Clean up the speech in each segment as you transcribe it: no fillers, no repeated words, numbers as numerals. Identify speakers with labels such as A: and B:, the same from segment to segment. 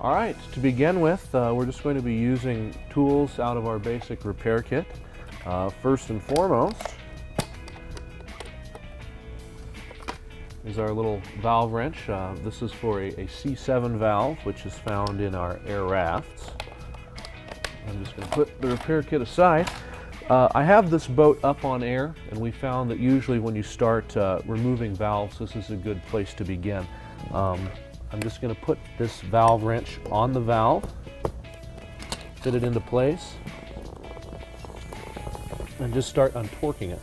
A: All right, to begin with, we're just going to be using tools out of our basic repair kit. First and foremost is our little valve wrench. This is for a C7 valve, which is found in our AIRE rafts. I'm just going to put the repair kit aside. I have this boat up on air, and we found that usually when you start removing valves, this is a good place to begin. I'm just going to put this valve wrench on the valve, fit it into place, and just start untorquing it.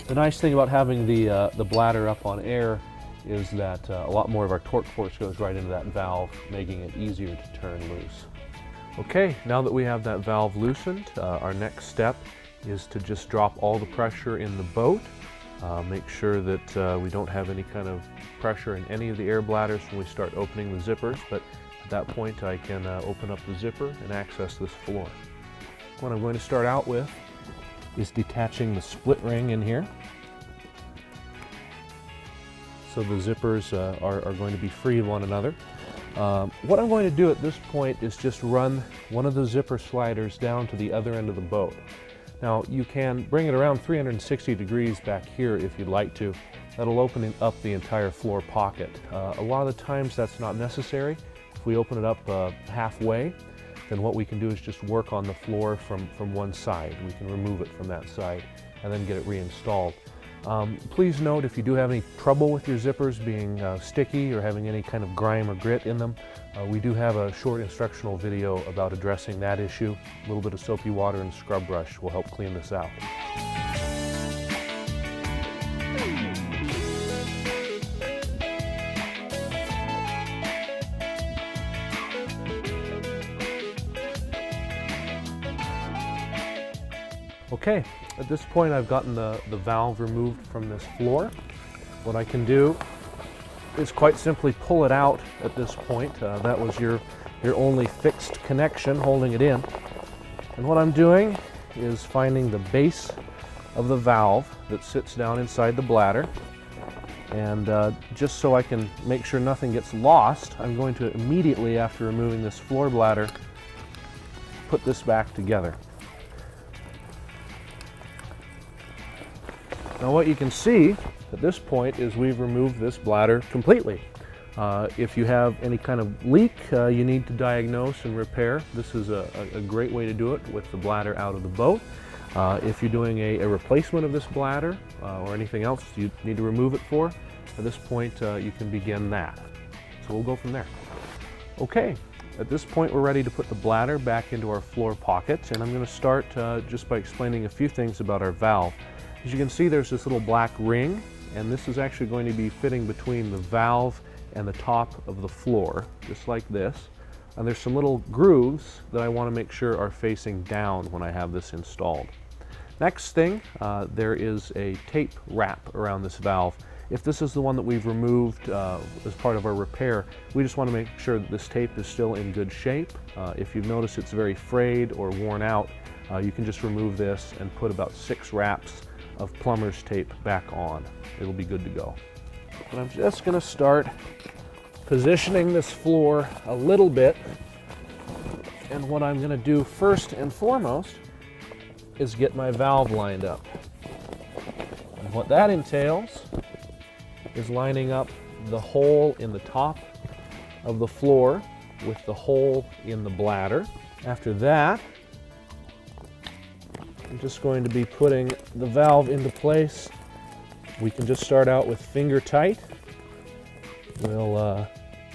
A: The nice thing about having the bladder up on air is that a lot more of our torque force goes right into that valve, making it easier to turn loose. Okay, now that we have that valve loosened, our next step is to just drop all the pressure in the boat. Make sure that we don't have any kind of pressure in any of the air bladders when we start opening the zippers, but at that point I can open up the zipper and access this floor. What I'm going to start out with is detaching the split ring in here. So the zippers are going to be free of one another. What I'm going to do at this point is just run one of the zipper sliders down to the other end of the boat. Now you can bring it around 360 degrees back here if you'd like to. That'll open up the entire floor pocket. A lot of the times that's not necessary. If we open it up halfway, then what we can do is just work on the floor from one side. We can remove it from that side and then get it reinstalled. Please note, if you do have any trouble with your zippers being sticky or having any kind of grime or grit in them, we do have a short instructional video about addressing that issue. A little bit of soapy water and scrub brush will help clean this out. Okay, at this point I've gotten the valve removed from this floor. What I can do is quite simply pull it out at this point. That was your only fixed connection holding it in. And what I'm doing is finding the base of the valve that sits down inside the bladder. And just so I can make sure nothing gets lost, I'm going to immediately, after removing this floor bladder, put this back together. Now what you can see at this point is we've removed this bladder completely. If you have any kind of leak you need to diagnose and repair, this is a great way to do it with the bladder out of the boat. If you're doing a replacement of this bladder or anything else you need to remove it for, at this point you can begin that. So we'll go from there. Okay, at this point we're ready to put the bladder back into our floor pocket, and I'm going to start just by explaining a few things about our valve. As you can see, there's this little black ring, and this is actually going to be fitting between the valve and the top of the floor, just like this. And there's some little grooves that I want to make sure are facing down when I have this installed. Next thing, there is a tape wrap around this valve. If this is the one that we've removed as part of our repair, we just want to make sure that this tape is still in good shape. If you notice it's very frayed or worn out, you can just remove this and put about 6 wraps of plumber's tape back on. It'll be good to go. And I'm just going to start positioning this floor a little bit. And what I'm going to do first and foremost is get my valve lined up. And what that entails is lining up the hole in the top of the floor with the hole in the bladder. After that, I'm just going to be putting the valve into place. We can just start out with finger tight. We'll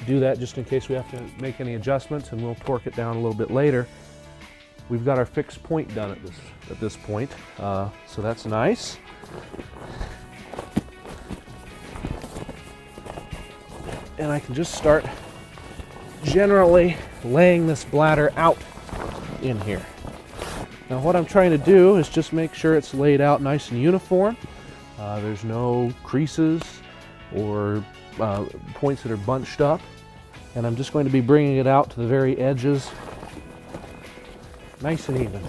A: do that just in case we have to make any adjustments, and we'll torque it down a little bit later. We've got our fixed point done at this point, so that's nice. And I can just start generally laying this bladder out in here. Now what I'm trying to do is just make sure it's laid out nice and uniform. There's no creases or points that are bunched up. And I'm just going to be bringing it out to the very edges, nice and even.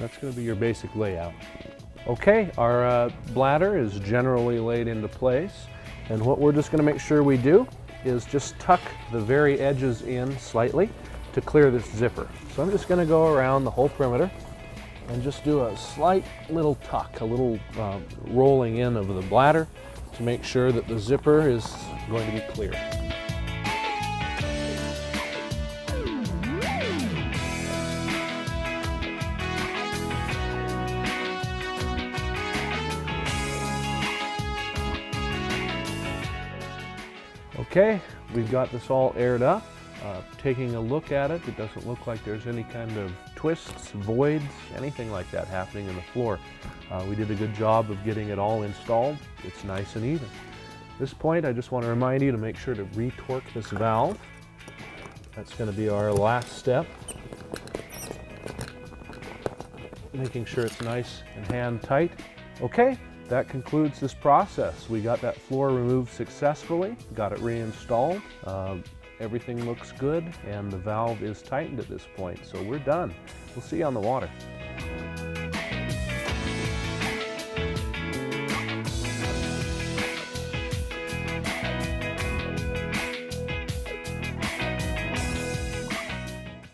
A: That's going to be your basic layout. Okay, our bladder is generally laid into place, and what we're just going to make sure we do is just tuck the very edges in slightly to clear this zipper. So I'm just going to go around the whole perimeter and just do a slight little tuck, a little rolling in of the bladder to make sure that the zipper is going to be clear. Okay, we've got this all aired up. Taking a look at it, it doesn't look like there's any kind of twists, voids, anything like that happening in the floor. We did a good job of getting it all installed. It's nice and even. At this point, I just want to remind you to make sure to re-torque this valve. That's going to be our last step. Making sure it's nice and hand tight. Okay. That concludes this process. We got that floor removed successfully, got it reinstalled. Everything looks good, and the valve is tightened at this point, so we're done. We'll see you on the water.